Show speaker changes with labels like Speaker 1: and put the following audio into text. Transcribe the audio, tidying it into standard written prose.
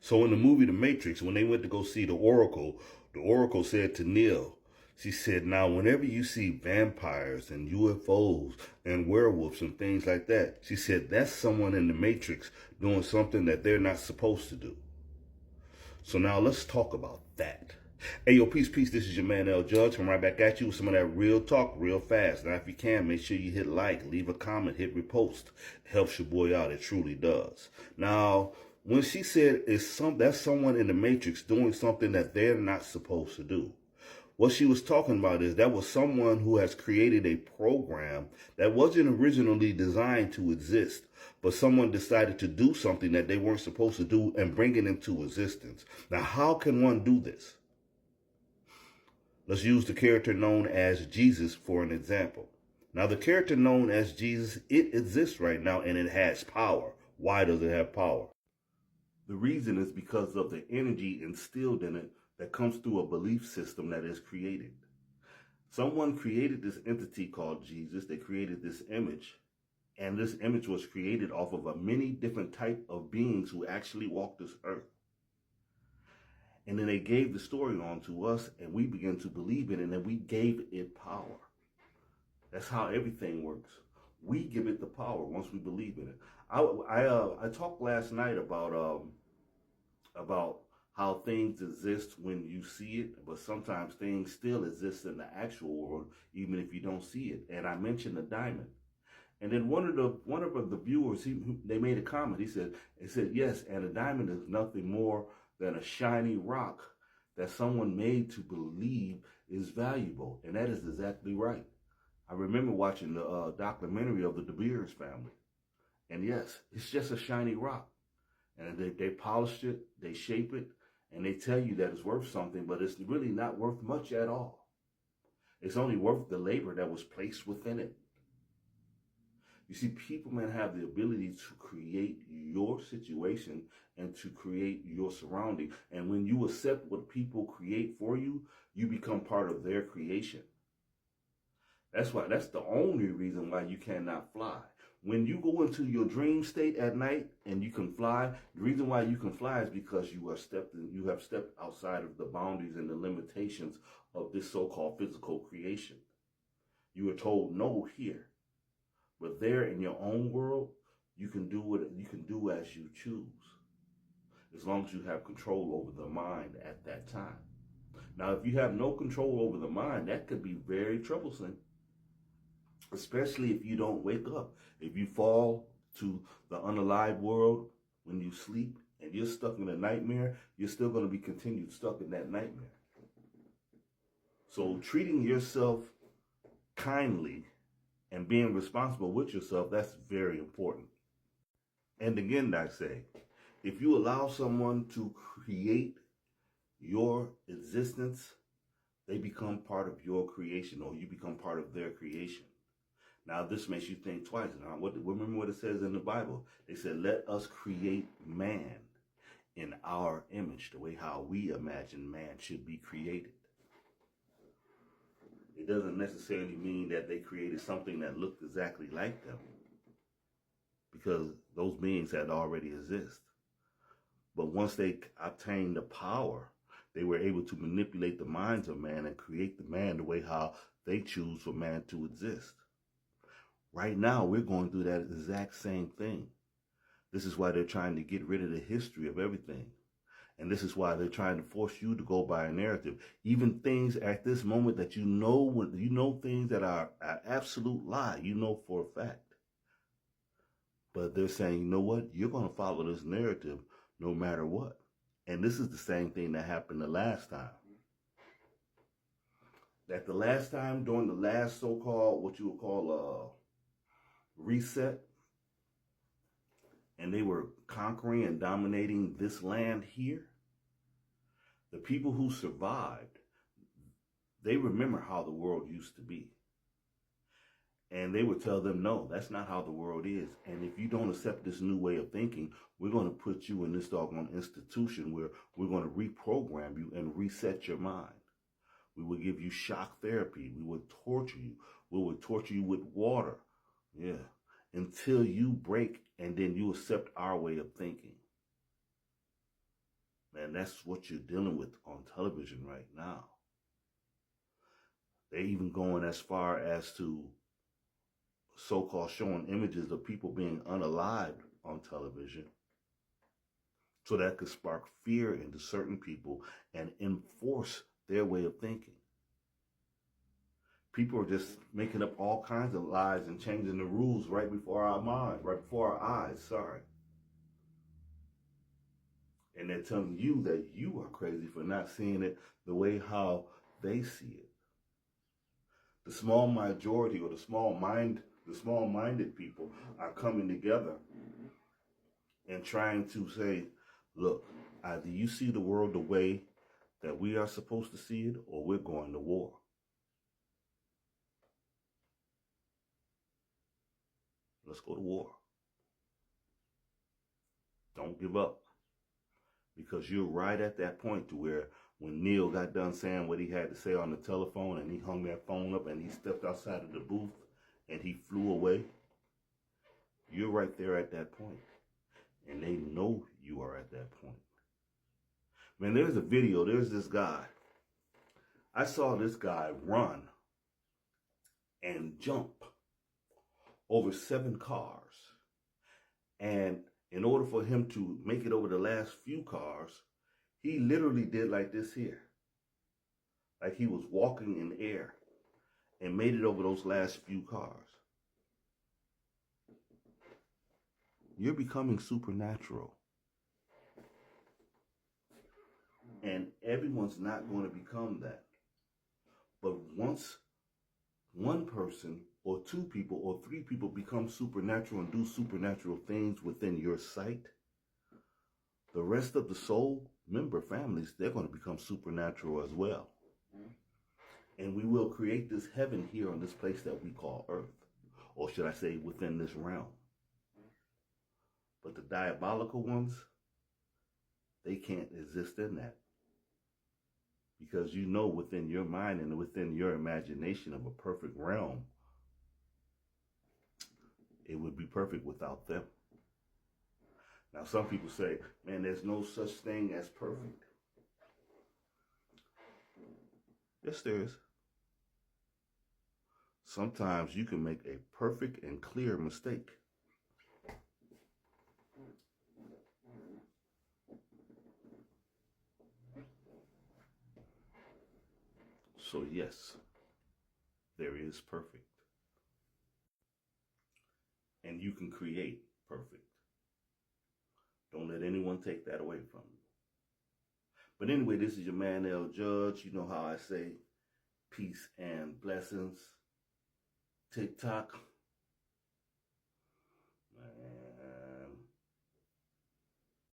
Speaker 1: So in the movie The Matrix, when they went to go see the Oracle said to Neo, she said, now whenever you see vampires and UFOs and werewolves and things like that, she said, that's someone in the Matrix doing something that they're not supposed to do. So now let's talk about that. Hey, yo, peace, peace. This is your man, L. Judge. I'm right back at you with some of that real talk real fast. Now, if you can, make sure you hit like, leave a comment, hit repost. It helps your boy out. It truly does. Now, when she said that's someone in the Matrix doing something that they're not supposed to do, what she was talking about is that was someone who has created a program that wasn't originally designed to exist, but someone decided to do something that they weren't supposed to do and bring it into existence. Now, how can one do this? Let's use the character known as Jesus for an example. Now, the character known as Jesus, it exists right now and it has power. Why does it have power? The reason is because of the energy instilled in it that comes through a belief system that is created. Someone created this entity called Jesus. They created this image, and this image was created off of a many different type of beings who actually walked this earth. And then they gave the story on to us, and we began to believe it, and then we gave it power. That's how everything works. We give it the power once we believe in it. I talked last night about how things exist when you see it, but sometimes things still exist in the actual world, even if you don't see it. And I mentioned the diamond. And then one of the viewers, they made a comment. He said, yes, and a diamond is nothing more than a shiny rock that someone made to believe is valuable. And that is exactly right. I remember watching the documentary of the De Beers family. And yes, it's just a shiny rock. And they polished it, they shape it, and they tell you that it's worth something, but it's really not worth much at all. It's only worth the labor that was placed within it. You see, people, man, have the ability to create your situation and to create your surrounding. And when you accept what people create for you, you become part of their creation. That's the only reason why you cannot fly. When you go into your dream state at night and you can fly, the reason why you can fly is because you have stepped outside of the boundaries and the limitations of this so-called physical creation. You are told no here. But there in your own world, you can do as you choose, as long as you have control over the mind at that time. Now, if you have no control over the mind, that could be very troublesome, especially if you don't wake up. If you fall to the unalive world when you sleep and you're stuck in a nightmare, you're still going to be continued stuck in that nightmare. So treating yourself kindly and being responsible with yourself, that's very important. And again, I say, if you allow someone to create your existence, they become part of your creation, or you become part of their creation. Now, this makes you think twice. Now, remember what it says in the Bible. They said, let us create man in our image, the way how we imagine man should be created. It doesn't necessarily mean that they created something that looked exactly like them, because those beings had already exist. But once they obtained the power, they were able to manipulate the minds of man and create the man the way how they choose for man to exist. Right now, we're going through that exact same thing. This is why they're trying to get rid of the history of everything. And this is why they're trying to force you to go by a narrative. Even things at this moment that you know things that are an absolute lie, you know for a fact. But they're saying, you know what? You're going to follow this narrative no matter what. And this is the same thing that happened the last time. That the last time, during the last so-called, what you would call reset, and they were conquering and dominating this land here, the people who survived, they remember how the world used to be. And they would tell them, no, that's not how the world is. And if you don't accept this new way of thinking, we're going to put you in this doggone institution where we're going to reprogram you and reset your mind. We will give you shock therapy. We will torture you. We will torture you with water. Yeah. Until you break, and then you accept our way of thinking. that's what you're dealing with on television right now. They're even going as far as to so-called showing images of people being unalived on television, so that could spark fear into certain people and enforce their way of thinking. People are just making up all kinds of lies and changing the rules right before our minds, right before our eyes, sorry. And they're telling you that you are crazy for not seeing it the way how they see it. The small majority, or the small-minded people are coming together and trying to say, look, either you see the world the way that we are supposed to see it, or we're going to war. Let's go to war. Don't give up. Because you're right at that point to where when Neil got done saying what he had to say on the telephone and he hung that phone up and he stepped outside of the booth and he flew away, you're right there at that point. And they know you are at that point. Man, there's a video. There's this guy. I saw this guy run and jump over 7 cars. And in order for him to make it over the last few cars, he literally did like this here. Like he was walking in air and made it over those last few cars. You're becoming supernatural. And everyone's not going to become that. But once one person or 2 people or 3 people become supernatural and do supernatural things within your sight, the rest of the soul member families, they're going to become supernatural as well. And we will create this heaven here on this place that we call earth. Or should I say within this realm. But the diabolical ones, they can't exist in that. Because you know within your mind and within your imagination of a perfect realm, it would be perfect without them. Now, some people say, man, there's no such thing as perfect. Yes, there is. Sometimes you can make a perfect and clear mistake. So yes, there is perfect. And you can create perfect. Don't let anyone take that away from you. But anyway, this is your man, L. Judge. You know how I say peace and blessings. TikTok.